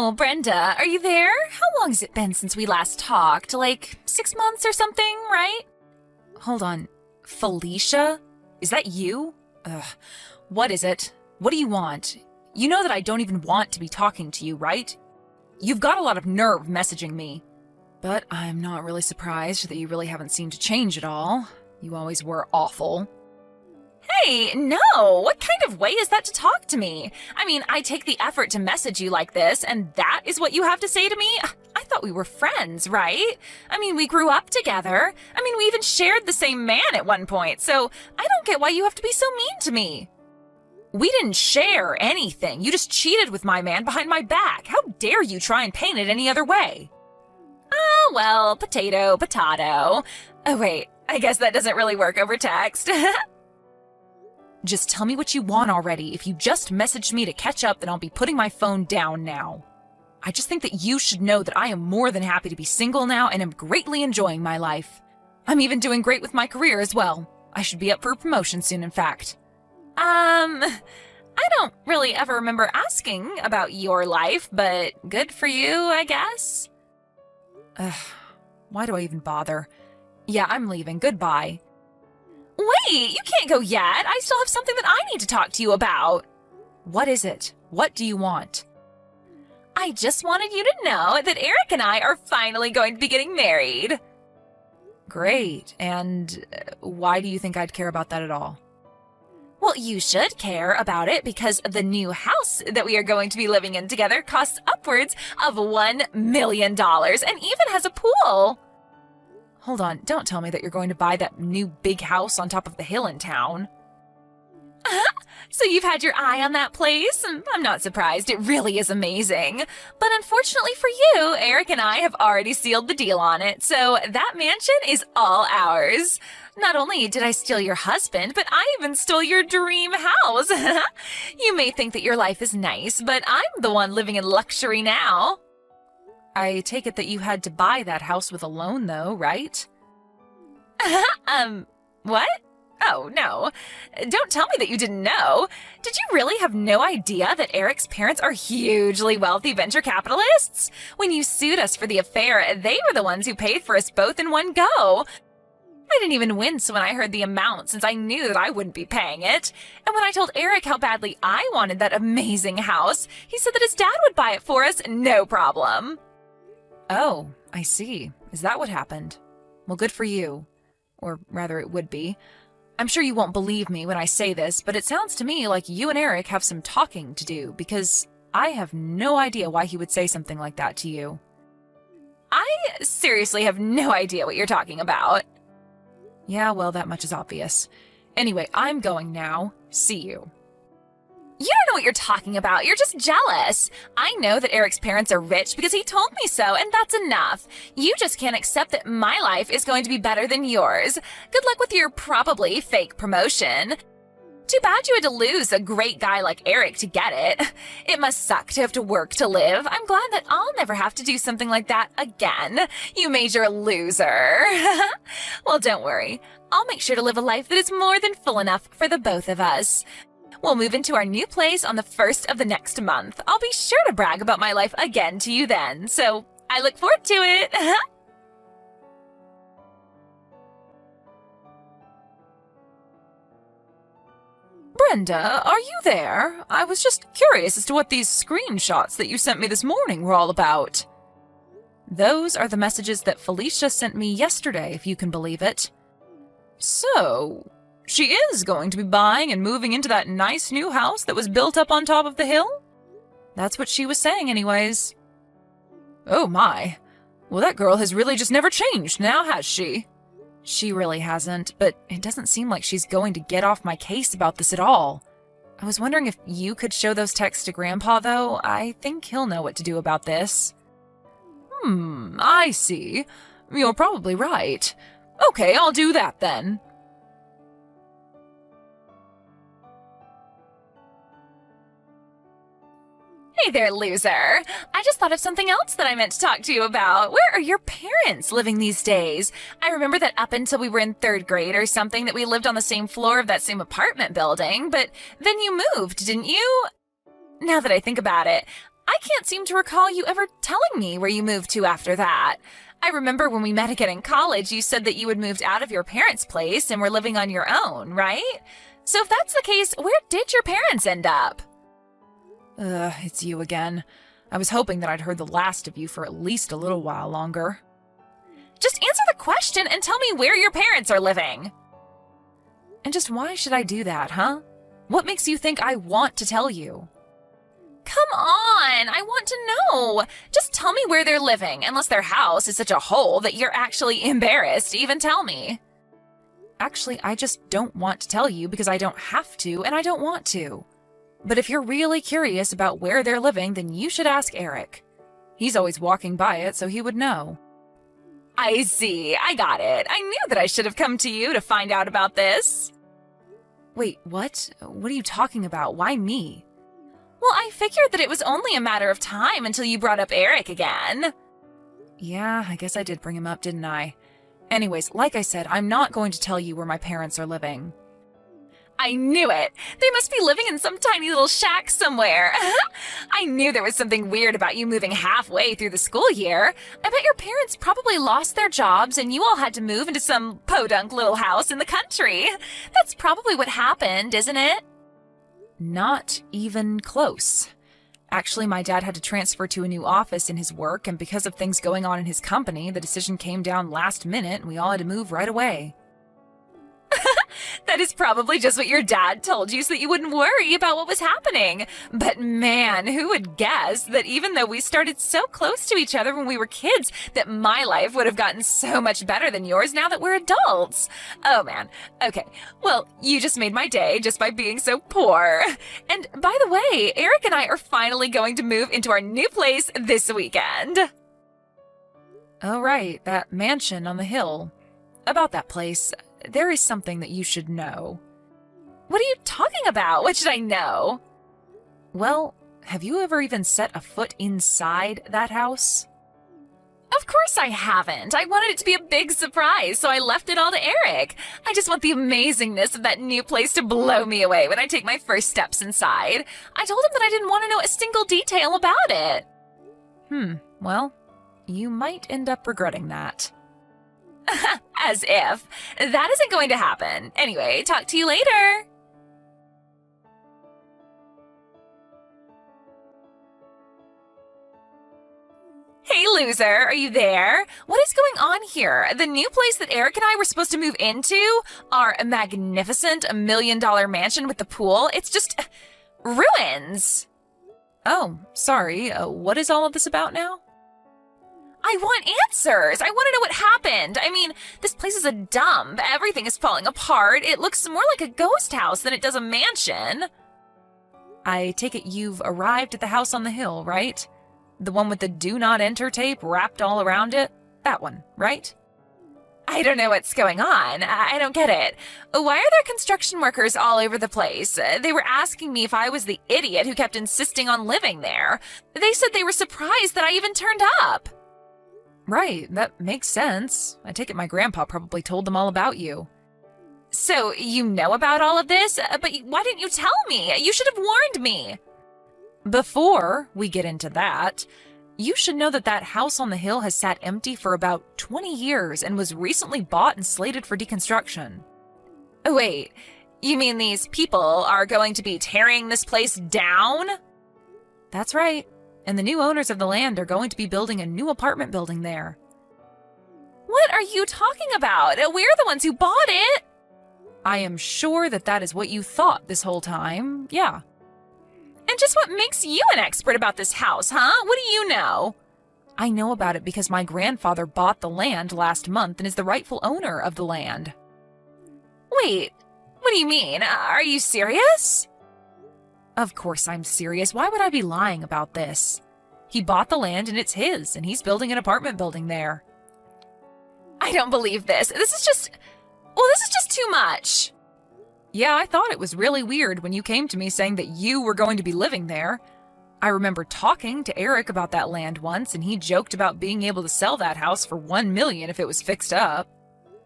Oh, Brenda, are you there? How long has it been since we last talked? Like 6 months or something, right? Hold on. Felicia? Is that you? Ugh. What is it? What do you want? You know that I don't even want to be talking to you, right? You've got a lot of nerve messaging me. But I'm not really surprised that you really haven't seemed to change at all. You always were awful. Hey, no! What kind of way is that to talk to me? I mean, I take the effort to message you like this, and that is what you have to say to me? I thought we were friends, right? I mean, we grew up together. I mean, we even shared the same man at one point, so I don't get why you have to be so mean to me. We didn't share anything. You just cheated with my man behind my back. How dare you try and paint it any other way? Oh, well, potato, potato. Oh, wait, I guess that doesn't really work over text. Just tell me what you want already. If you just messaged me to catch up, then I'll be putting my phone down now. I just think that you should know that I am more than happy to be single now and am greatly enjoying my life. I'm even doing great with my career as well. I should be up for a promotion soon, in fact. I don't really ever remember asking about your life, but good for you, I guess. Ugh, why do I even bother? Yeah, I'm leaving. Goodbye. Wait, you can't go yet. I still have something that I need to talk to you about. What is it? What do you want? I just wanted you to know that Eric and I are finally going to be getting married. Great. And why do you think I'd care about that at all? Well, you should care about it because the new house that we are going to be living in together costs upwards of $1 million and even has a pool. Hold on, don't tell me that you're going to buy that new big house on top of the hill in town. So you've had your eye on that place? I'm not surprised, it really is amazing. But unfortunately for you, Eric and I have already sealed the deal on it, so that mansion is all ours. Not only did I steal your husband, but I even stole your dream house. You may think that your life is nice, but I'm the one living in luxury now. I take it that you had to buy that house with a loan, though, right? What? Oh, no. Don't tell me that you didn't know. Did you really have no idea that Eric's parents are hugely wealthy venture capitalists? When you sued us for the affair, they were the ones who paid for us both in one go. I didn't even wince when I heard the amount since I knew that I wouldn't be paying it. And when I told Eric how badly I wanted that amazing house, he said that his dad would buy it for us, no problem. Oh, I see. Is that what happened? Well, good for you. Or rather, it would be. I'm sure you won't believe me when I say this, but it sounds to me like you and Eric have some talking to do, because I have no idea why he would say something like that to you. I seriously have no idea what you're talking about. Yeah, well, that much is obvious. Anyway, I'm going now. See you. You don't know what you're talking about. You're just jealous. I know that Eric's parents are rich because he told me so, and that's enough. You just can't accept that my life is going to be better than yours. Good luck with your probably fake promotion. Too bad you had to lose a great guy like Eric to get it. It must suck to have to work to live. I'm glad that I'll never have to do something like that again. You major loser. Well, don't worry. I'll make sure to live a life that is more than full enough for the both of us. We'll move into our new place on the 1st of the next month. I'll be sure to brag about my life again to you then, so I look forward to it. Brenda, are you there? I was just curious as to what these screenshots that you sent me this morning were all about. Those are the messages that Felicia sent me yesterday, if you can believe it. So, she is going to be buying and moving into that nice new house that was built up on top of the hill? That's what she was saying anyways. Oh my. Well, that girl has really just never changed now, has she? She really hasn't, but it doesn't seem like she's going to get off my case about this at all. I was wondering if you could show those texts to Grandpa, though. I think he'll know what to do about this. I see. You're probably right. Okay, I'll do that then. Hey there, loser. I just thought of something else that I meant to talk to you about. Where are your parents living these days? I remember that up until we were in 3rd grade or something that we lived on the same floor of that same apartment building, but then you moved, didn't you? Now that I think about it, I can't seem to recall you ever telling me where you moved to after that. I remember when we met again in college, you said that you had moved out of your parents' place and were living on your own, right? So if that's the case, where did your parents end up? It's you again. I was hoping that I'd heard the last of you for at least a little while longer. Just answer the question and tell me where your parents are living. And just why should I do that, huh? What makes you think I want to tell you? Come on, I want to know. Just tell me where they're living, unless their house is such a hole that you're actually embarrassed to even tell me. Actually, I just don't want to tell you because I don't have to and I don't want to. But if you're really curious about where they're living, then you should ask Eric. He's always walking by it, so he would know. I see, I got it. I knew that I should have come to you to find out about this. Wait, what? What are you talking about? Why me? Well, I figured that it was only a matter of time until you brought up Eric again. Yeah, I guess I did bring him up, didn't I? Anyways, like I said, I'm not going to tell you where my parents are living. I knew it! They must be living in some tiny little shack somewhere. I knew there was something weird about you moving halfway through the school year. I bet your parents probably lost their jobs and you all had to move into some podunk little house in the country. That's probably what happened, isn't it? Not even close. Actually, my dad had to transfer to a new office in his work, and because of things going on in his company, the decision came down last minute and we all had to move right away. That is probably just what your dad told you so that you wouldn't worry about what was happening. But man, who would guess that even though we started so close to each other when we were kids, that my life would have gotten so much better than yours now that we're adults. Oh man. Okay. Well, you just made my day just by being so poor. And by the way, Eric and I are finally going to move into our new place this weekend. Oh right, that mansion on the hill. About that place, there is something that you should know. What are you talking about? What should I know? Well, have you ever even set a foot inside that house? Of course I haven't. I wanted it to be a big surprise, so I left it all to Eric. I just want the amazingness of that new place to blow me away when I take my first steps inside. I told him that I didn't want to know a single detail about it. Well, you might end up regretting that. As if. That isn't going to happen. Anyway, talk to you later. Hey, loser, are you there? What is going on here? The new place that Eric and I were supposed to move into, our magnificent $1 million mansion with the pool, it's just ruins. Oh, sorry. What is all of this about now? I want answers! I want to know what happened! I mean, this place is a dump. Everything is falling apart. It looks more like a ghost house than it does a mansion. I take it you've arrived at the house on the hill, right? The one with the do not enter tape wrapped all around it? That one, right? I don't know what's going on. I don't get it. Why are there construction workers all over the place? They were asking me if I was the idiot who kept insisting on living there. They said they were surprised that I even turned up. Right, that makes sense. I take it my grandpa probably told them all about you. So, you know about all of this? But why didn't you tell me? You should have warned me. Before we get into that, you should know that that house on the hill has sat empty for about 20 years and was recently bought and slated for deconstruction. Wait, you mean these people are going to be tearing this place down? That's right. And the new owners of the land are going to be building a new apartment building there. What are you talking about? We're the ones who bought it. I am sure that that is what you thought this whole time, yeah. And just what makes you an expert about this house, huh? What do you know? I know about it because my grandfather bought the land last month and is the rightful owner of the land. Wait, what do you mean? Are you serious? Of course I'm serious. Why would I be lying about this? He bought the land and it's his, and he's building an apartment building there. I don't believe this. This is just too much. Yeah, I thought it was really weird when you came to me saying that you were going to be living there. I remember talking to Eric about that land once, and he joked about being able to sell that house for $1 million if it was fixed up.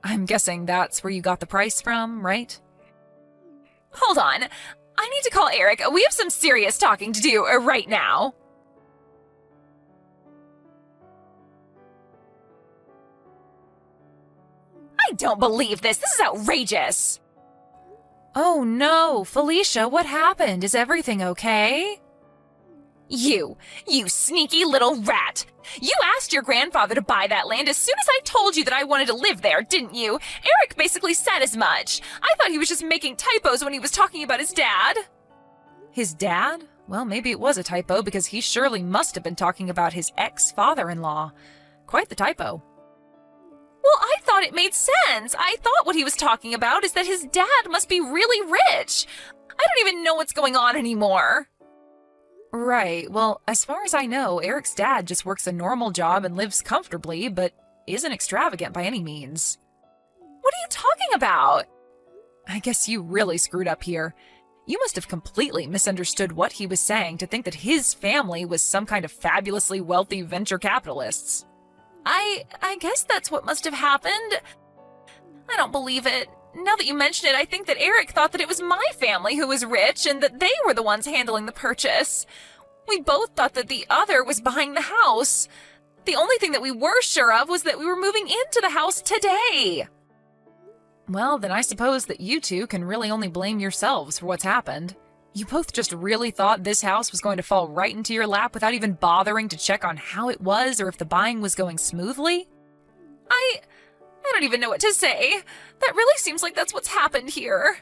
I'm guessing that's where you got the price from, right? Hold on. I need to call Eric. We have some serious talking to do right now. I don't believe this. This is outrageous. Oh no, Felicia, what happened? Is everything okay? You sneaky little rat. You asked your grandfather to buy that land as soon as I told you that I wanted to live there, didn't you? Eric basically said as much. I thought he was just making typos when he was talking about his dad. His dad? Well, maybe it was a typo because he surely must have been talking about his ex-father-in-law. Quite the typo. Well, I thought it made sense. I thought what he was talking about is that his dad must be really rich. I don't even know what's going on anymore. Right. Well, as far as I know, Eric's dad just works a normal job and lives comfortably, but isn't extravagant by any means. What are you talking about? I guess you really screwed up here. You must have completely misunderstood what he was saying to think that his family was some kind of fabulously wealthy venture capitalists. I guess that's what must have happened. I don't believe it. Now that you mention it, I think that Eric thought that it was my family who was rich and that they were the ones handling the purchase. We both thought that the other was buying the house. The only thing that we were sure of was that we were moving into the house today. Well, then I suppose that you two can really only blame yourselves for what's happened. You both just really thought this house was going to fall right into your lap without even bothering to check on how it was or if the buying was going smoothly? I don't even know what to say. That really seems like that's what's happened here.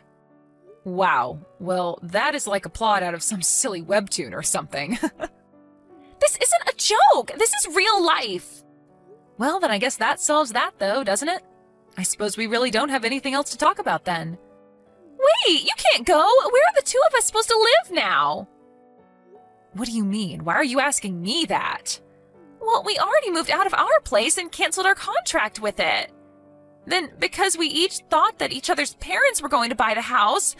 Wow. Well, that is like a plot out of some silly webtoon or something. This isn't a joke. This is real life. Well, then I guess that solves that, though, doesn't it? I suppose we really don't have anything else to talk about then. Wait, you can't go. Where are the two of us supposed to live now? What do you mean? Why are you asking me that? Well, we already moved out of our place and canceled our contract with it. Then, because we each thought that each other's parents were going to buy the house,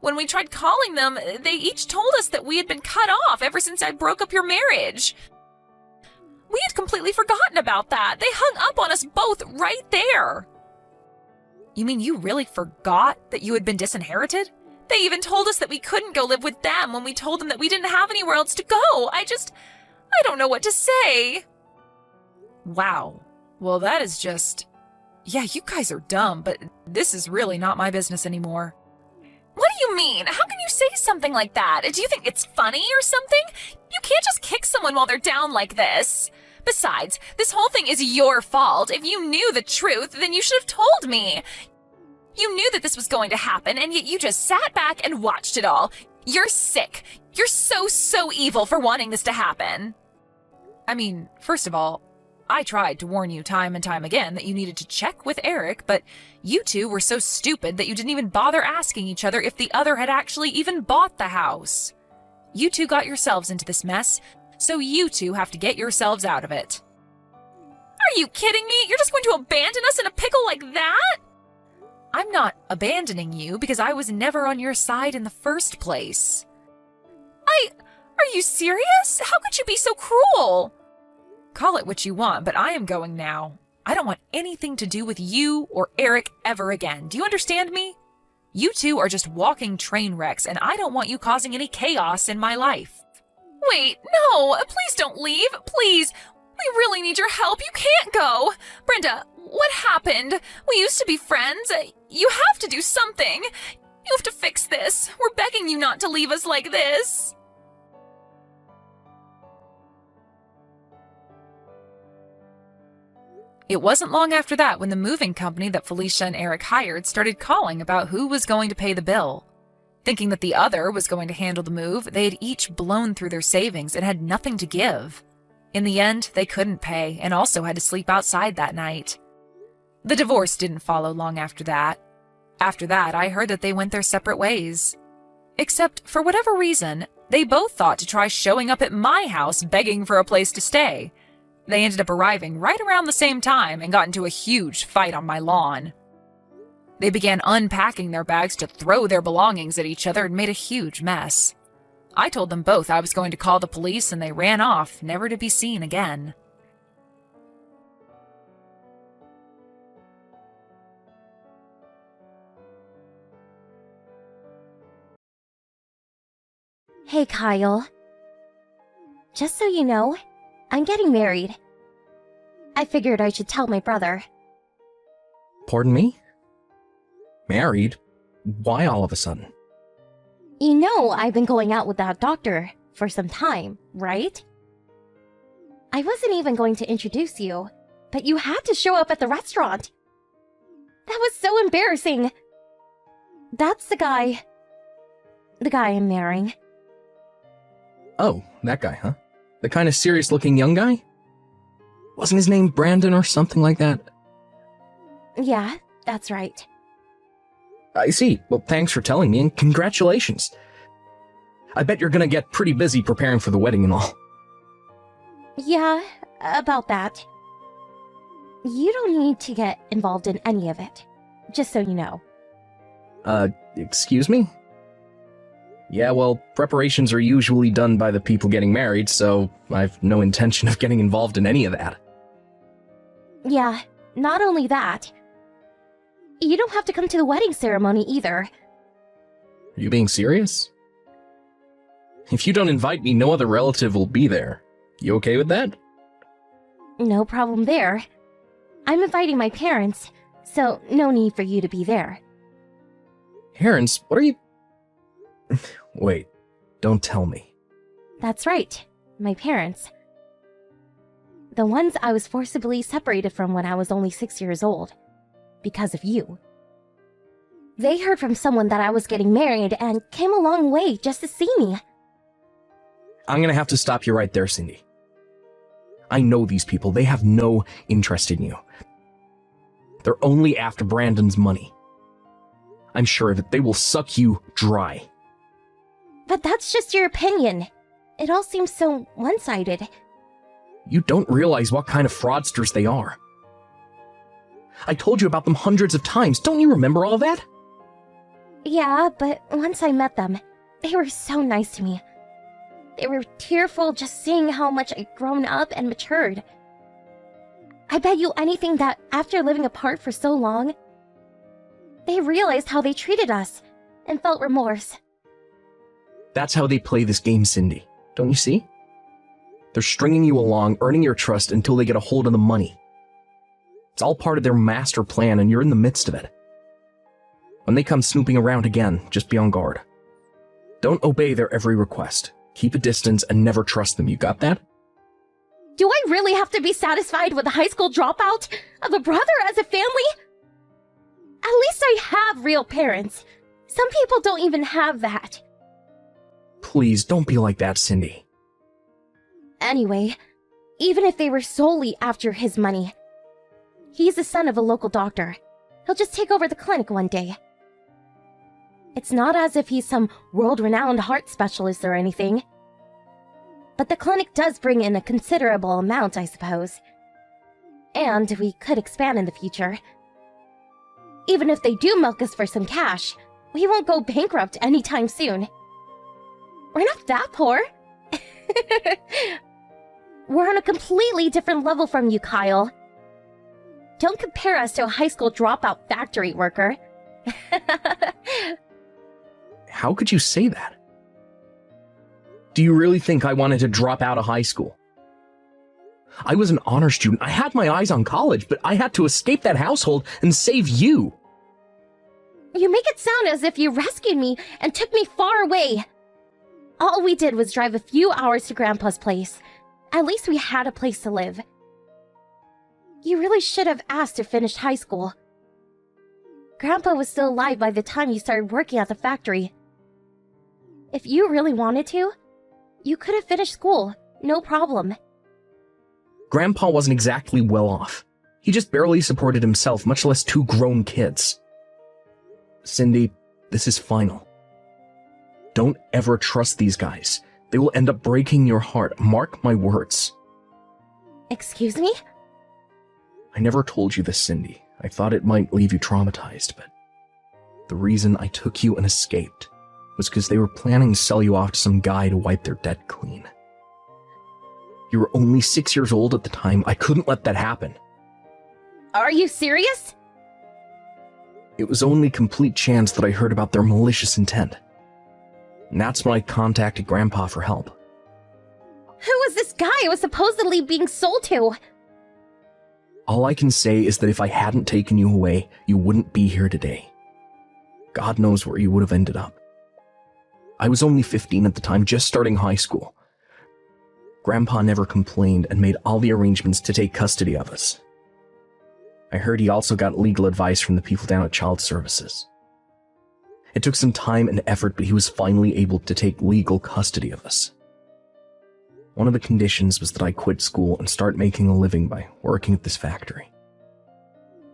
when we tried calling them, they each told us that we had been cut off ever since I broke up your marriage. We had completely forgotten about that. They hung up on us both right there. You mean you really forgot that you had been disinherited? They even told us that we couldn't go live with them when we told them that we didn't have anywhere else to go. I don't know what to say. Wow. Well, that is just... Yeah, you guys are dumb, but this is really not my business anymore. What do you mean? How can you say something like that? Do you think it's funny or something? You can't just kick someone while they're down like this. Besides, this whole thing is your fault. If you knew the truth, then you should have told me. You knew that this was going to happen, and yet you just sat back and watched it all. You're sick. You're so evil for wanting this to happen. I mean, first of all, I tried to warn you time and time again that you needed to check with Eric, but you two were so stupid that you didn't even bother asking each other if the other had actually even bought the house. You two got yourselves into this mess, so you two have to get yourselves out of it. Are you kidding me? You're just going to abandon us in a pickle like that? I'm not abandoning you because I was never on your side in the first place. Are you serious? How could you be so cruel? Call it what you want, but I am going now. I don't want anything to do with you or Eric ever again. Do you understand me? You two are just walking train wrecks, and I don't want you causing any chaos in my life. Wait, no, please don't leave, please. We really need your help. You can't go. Brenda, what happened? We used to be friends. You have to do something. You have to fix this. We're begging you not to leave us like this. It wasn't long after that when the moving company that Felicia and Eric hired started calling about who was going to pay the bill. Thinking that the other was going to handle the move, they had each blown through their savings and had nothing to give. In the end, they couldn't pay and also had to sleep outside that night. The divorce didn't follow long after that. After that, I heard that they went their separate ways. Except, for whatever reason, they both thought to try showing up at my house begging for a place to stay. They ended up arriving right around the same time and got into a huge fight on my lawn. They began unpacking their bags to throw their belongings at each other and made a huge mess. I told them both I was going to call the police and they ran off, never to be seen again. Hey, Kyle. Just so you know, I'm getting married. I figured I should tell my brother. Pardon me? Married? Why all of a sudden? You know I've been going out with that doctor for some time, right? I wasn't even going to introduce you, but you had to show up at the restaurant. That was so embarrassing. That's the guy I'm marrying. Oh, that guy, huh? The kind of serious-looking young guy? Wasn't his name Brandon or something like that? Yeah, that's right. I see. Well, thanks for telling me, and congratulations. I bet you're gonna get pretty busy preparing for the wedding and all. Yeah, about that. You don't need to get involved in any of it, just so you know. Excuse me? Yeah, well, preparations are usually done by the people getting married, so I've no intention of getting involved in any of that. Yeah, not only that. You don't have to come to the wedding ceremony either. Are you being serious? If you don't invite me, no other relative will be there. You okay with that? No problem there. I'm inviting my parents, so no need for you to be there. Parents, what are you... Wait, don't tell me. That's right, my parents. The ones I was forcibly separated from when I was only 6 years old. Because of you. They heard from someone that I was getting married and came a long way just to see me. I'm gonna have to stop you right there, Cindy. I know these people. They have no interest in you. They're only after Brandon's money. I'm sure that they will suck you dry. But that's just your opinion. It all seems so one-sided. You don't realize what kind of fraudsters they are. I told you about them hundreds of times. Don't you remember all that? Yeah, but once I met them, they were so nice to me. They were tearful just seeing how much I'd grown up and matured. I bet you anything that after living apart for so long, they realized how they treated us and felt remorse. That's how they play this game, Cindy. Don't you see? They're stringing you along, earning your trust until they get a hold of the money. It's all part of their master plan, and you're in the midst of it. When they come snooping around again, just be on guard. Don't obey their every request. Keep a distance and never trust them. You got that? Do I really have to be satisfied with a high school dropout of a brother as a family? At least I have real parents. Some people don't even have that. Please, don't be like that, Cindy. Anyway, even if they were solely after his money, he's the son of a local doctor. He'll just take over the clinic one day. It's not as if he's some world-renowned heart specialist or anything. But the clinic does bring in a considerable amount, I suppose. And we could expand in the future. Even if they do milk us for some cash, we won't go bankrupt anytime soon. We're not that poor. We're on a completely different level from you, Kyle. Don't compare us to a high school dropout factory worker. How could you say that? Do you really think I wanted to drop out of high school? I was an honor student. I had my eyes on college, but I had to escape that household and save you. You make it sound as if you rescued me and took me far away. All we did was drive a few hours to Grandpa's place. At least we had a place to live. You really should have asked to finish high school. Grandpa was still alive by the time you started working at the factory. If you really wanted to, you could have finished school, no problem. Grandpa wasn't exactly well off. He just barely supported himself, much less two grown kids. Cindy, this is final. Don't ever trust these guys. They will end up breaking your heart. Mark my words. Excuse me? I never told you this, Cindy. I thought it might leave you traumatized, but the reason I took you and escaped was because they were planning to sell you off to some guy to wipe their debt clean. You were only 6 years old at the time. I couldn't let that happen. Are you serious? It was only complete chance that I heard about their malicious intent. And that's when I contacted Grandpa for help. Who was this guy I was supposedly being sold to? All I can say is that if I hadn't taken you away, you wouldn't be here today. God knows where you would have ended up. I was only 15 at the time, just starting high school. Grandpa never complained and made all the arrangements to take custody of us. I heard he also got legal advice from the people down at Child Services. It took some time and effort, but he was finally able to take legal custody of us. One of the conditions was that I quit school and start making a living by working at this factory.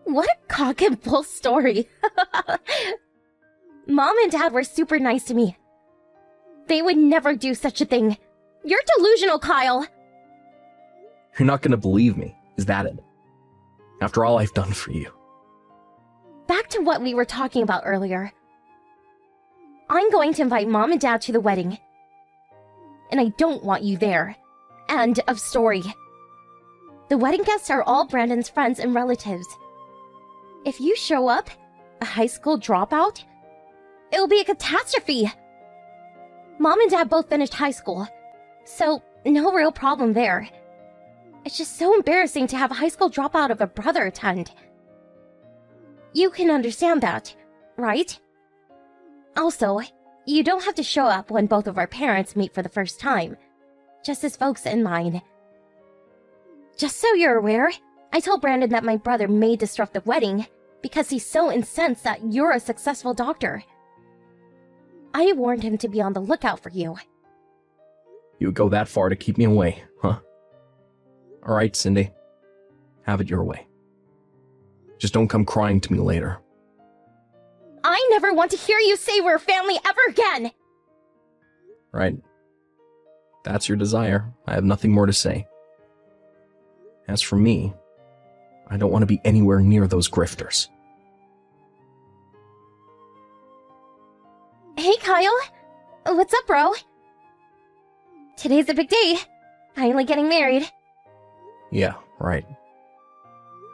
What a cock and bull story. Mom and Dad were super nice to me. They would never do such a thing. You're delusional, Kyle. You're not gonna believe me, is that it? After all I've done for you. Back to what we were talking about earlier. I'm going to invite Mom and Dad to the wedding. And I don't want you there. End of story. The wedding guests are all Brandon's friends and relatives. If you show up, a high school dropout, it'll be a catastrophe. Mom and Dad both finished high school, so no real problem there. It's just so embarrassing to have a high school dropout of a brother attend. You can understand that, right? Also, you don't have to show up when both of our parents meet for the first time, just as folks in mine. Just so you're aware, I told Brandon that my brother may disrupt the wedding because he's so incensed that you're a successful doctor. I warned him to be on the lookout for you. You would go that far to keep me away, huh? Alright, Cindy. Have it your way. Just don't come crying to me later. I never want to hear you say we're family ever again! Right. That's your desire. I have nothing more to say. As for me, I don't want to be anywhere near those grifters. Hey, Kyle. What's up, bro? Today's a big day. Finally getting married. Yeah, right.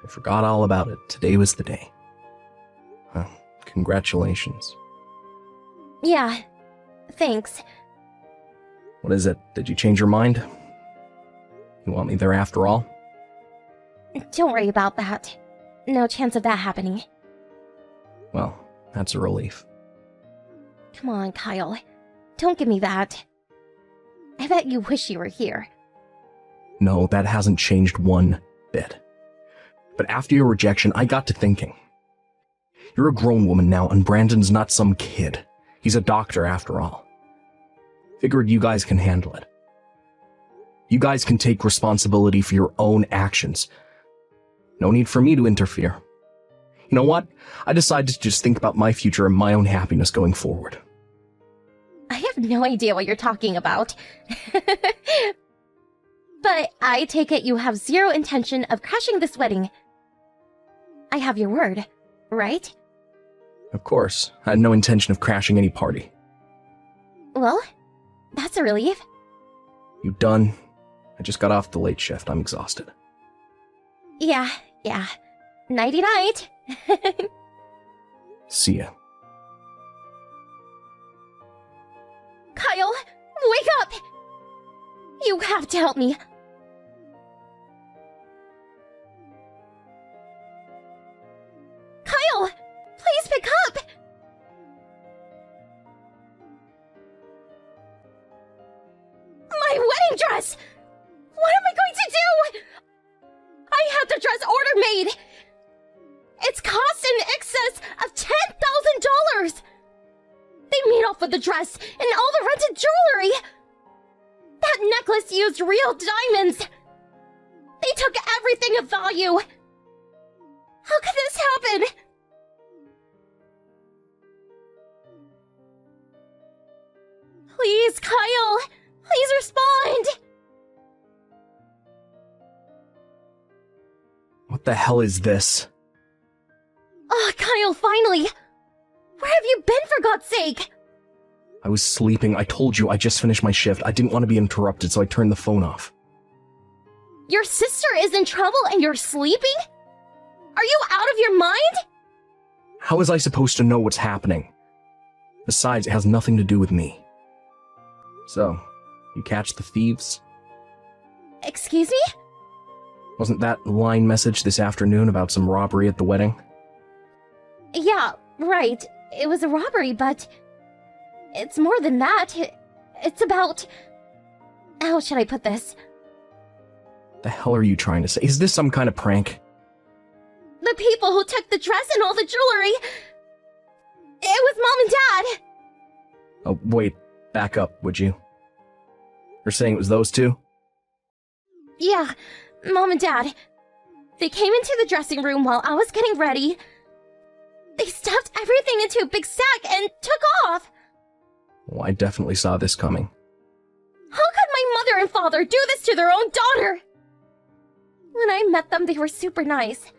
I forgot all about it. Today was the day. Congratulations. Yeah, thanks. What is it? Did you change your mind? You want me there after all? Don't worry about that. No chance of that happening. Well, that's a relief. Come on, Kyle. Don't give me that. I bet you wish you were here. No, that hasn't changed one bit. But after your rejection, I got to thinking. You're a grown woman now, and Brandon's not some kid. He's a doctor, after all. Figured you guys can handle it. You guys can take responsibility for your own actions. No need for me to interfere. You know what? I decided to just think about my future and my own happiness going forward. I have no idea what you're talking about. But I take it you have zero intention of crashing this wedding. I have your word, right? Of course, I had no intention of crashing any party. Well, that's a relief. You done? I just got off the late shift. I'm exhausted. Yeah. Nighty-night. See ya. Kyle, wake up! You have to help me. Kyle, please pick up! My wedding dress! What am I going to do? I had the dress order made! It's cost in excess of $10,000! They made off with the dress and all the rented jewelry! That necklace used real diamonds! They took everything of value! How could this happen? Please, Kyle! Please respond! What the hell is this? Oh, Kyle, finally! Where have you been, for God's sake? I was sleeping. I told you I just finished my shift. I didn't want to be interrupted, so I turned the phone off. Your sister is in trouble and you're sleeping? Are you out of your mind? How was I supposed to know what's happening? Besides, it has nothing to do with me. So, you catch the thieves? Excuse me? Wasn't that line message this afternoon about some robbery at the wedding? Yeah, right. It was a robbery, but it's more than that. It's about... How should I put this? The hell are you trying to say? Is this some kind of prank? The people who took the dress and all the jewelry. It was Mom and Dad. Oh, wait. Back up, would you? You're saying it was those two? Yeah, Mom and Dad. They came into the dressing room while I was getting ready. They stuffed everything into a big sack and took off. Well, I definitely saw this coming. How could my mother and father do this to their own daughter? When I met them, they were super nice.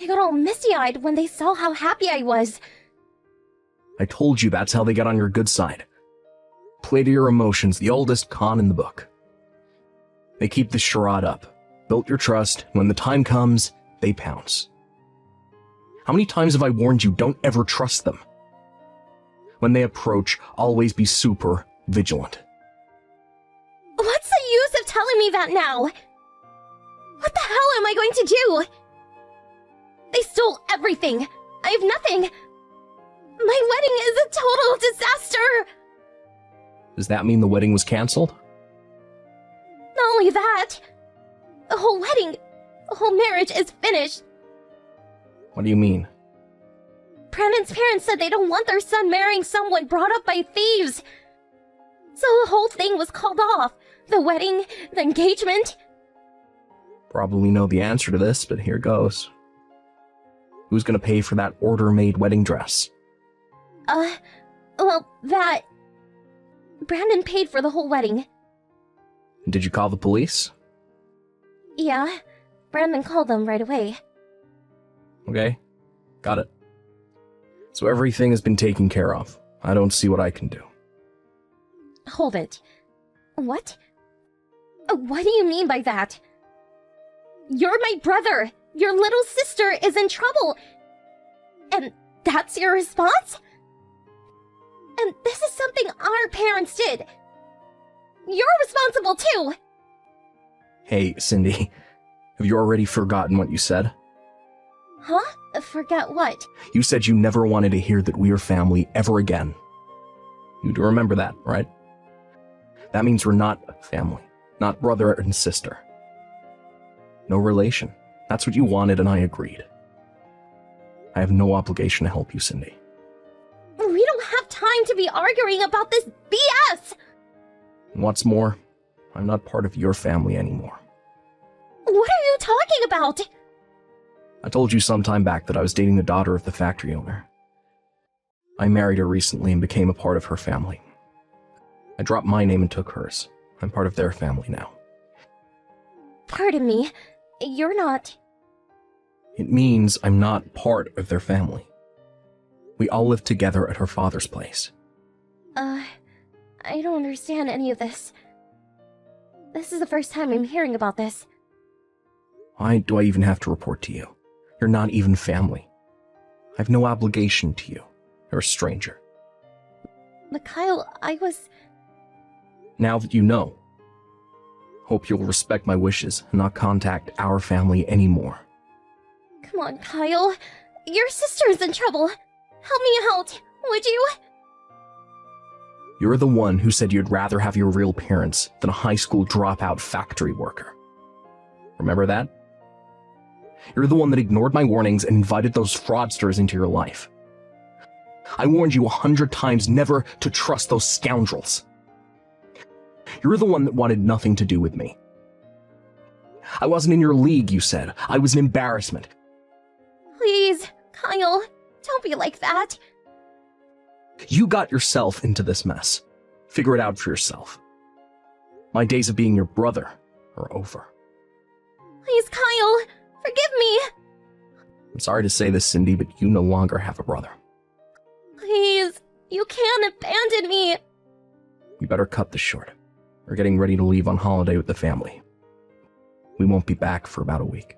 They got all misty-eyed when they saw how happy I was. I told you that's how they got on your good side. Play to your emotions, the oldest con in the book. They keep the charade up, built your trust, when the time comes, they pounce. How many times have I warned you, don't ever trust them? When they approach, always be super vigilant. What's the use of telling me that now? What the hell am I going to do? They stole everything. I have nothing. My wedding is a total disaster. Does that mean the wedding was cancelled? Not only that, the whole wedding, the whole marriage is finished. What do you mean? Brandon's parents said they don't want their son marrying someone brought up by thieves. So the whole thing was called off. The wedding, the engagement. Probably know the answer to this, but here goes. Who's gonna pay for that order-made wedding dress? Well, that... Brandon paid for the whole wedding. Did you call the police? Yeah, Brandon called them right away. Okay, got it. So everything has been taken care of. I don't see what I can do. Hold it. What? What do you mean by that? You're my brother! Your little sister is in trouble! And that's your response? And this is something our parents did. You're responsible too! Hey, Cindy, have you already forgotten what you said? Huh? Forget what? You said you never wanted to hear that we are family ever again. You do remember that, right? That means we're not family, not brother and sister. No relation. That's what you wanted and I agreed. I have no obligation to help you, Cindy. We don't have time to be arguing about this BS! And what's more, I'm not part of your family anymore. What are you talking about? I told you some time back that I was dating the daughter of the factory owner. I married her recently and became a part of her family. I dropped my name and took hers. I'm part of their family now. Pardon me, you're not... It means I'm not part of their family. We all live together at her father's place. I don't understand any of this. This is the first time I'm hearing about this. Why do I even have to report to you? You're not even family. I have no obligation to you. You're a stranger. But Kyle, I was... Now that you know, hope you'll respect my wishes and not contact our family anymore. Come on, Kyle. Your sister's in trouble. Help me out, would you? You're the one who said you'd rather have your real parents than a high school dropout factory worker. Remember that? You're the one that ignored my warnings and invited those fraudsters into your life. I warned you 100 times never to trust those scoundrels. You're the one that wanted nothing to do with me. I wasn't in your league, you said. I was an embarrassment. Please, Kyle, don't be like that. You got yourself into this mess. Figure it out for yourself. My days of being your brother are over. Please, Kyle, forgive me. I'm sorry to say this, Cindy, but you no longer have a brother. Please, you can't abandon me. You better cut this short. We're getting ready to leave on holiday with the family. We won't be back for about a week.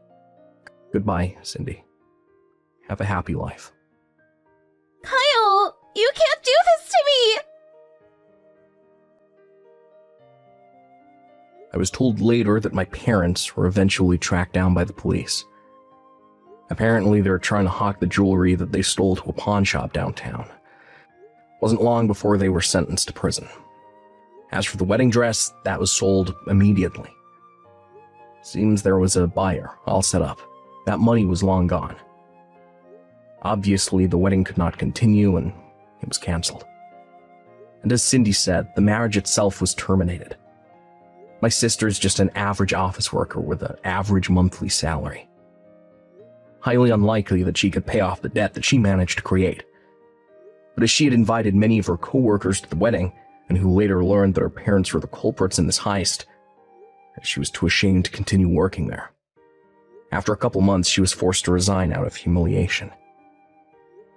Goodbye, Cindy. Have a happy life. Kyle, you can't do this to me! I was told later that my parents were eventually tracked down by the police. Apparently, they were trying to hawk the jewelry that they stole to a pawn shop downtown. Wasn't long before they were sentenced to prison. As for the wedding dress, that was sold immediately. Seems there was a buyer all set up. That money was long gone. Obviously, the wedding could not continue and it was canceled. And as Cindy said, the marriage itself was terminated. My sister's just an average office worker with an average monthly salary. Highly unlikely that she could pay off the debt that she managed to create. But as she had invited many of her co-workers to the wedding, and who later learned that her parents were the culprits in this heist, she was too ashamed to continue working there. After a couple months, she was forced to resign out of humiliation.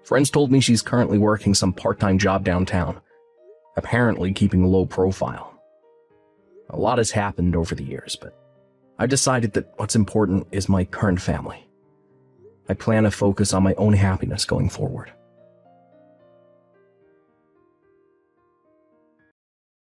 Friends told me she's currently working some part-time job downtown, apparently keeping a low profile. A lot has happened over the years, but I decided that what's important is my current family. I plan to focus on my own happiness going forward.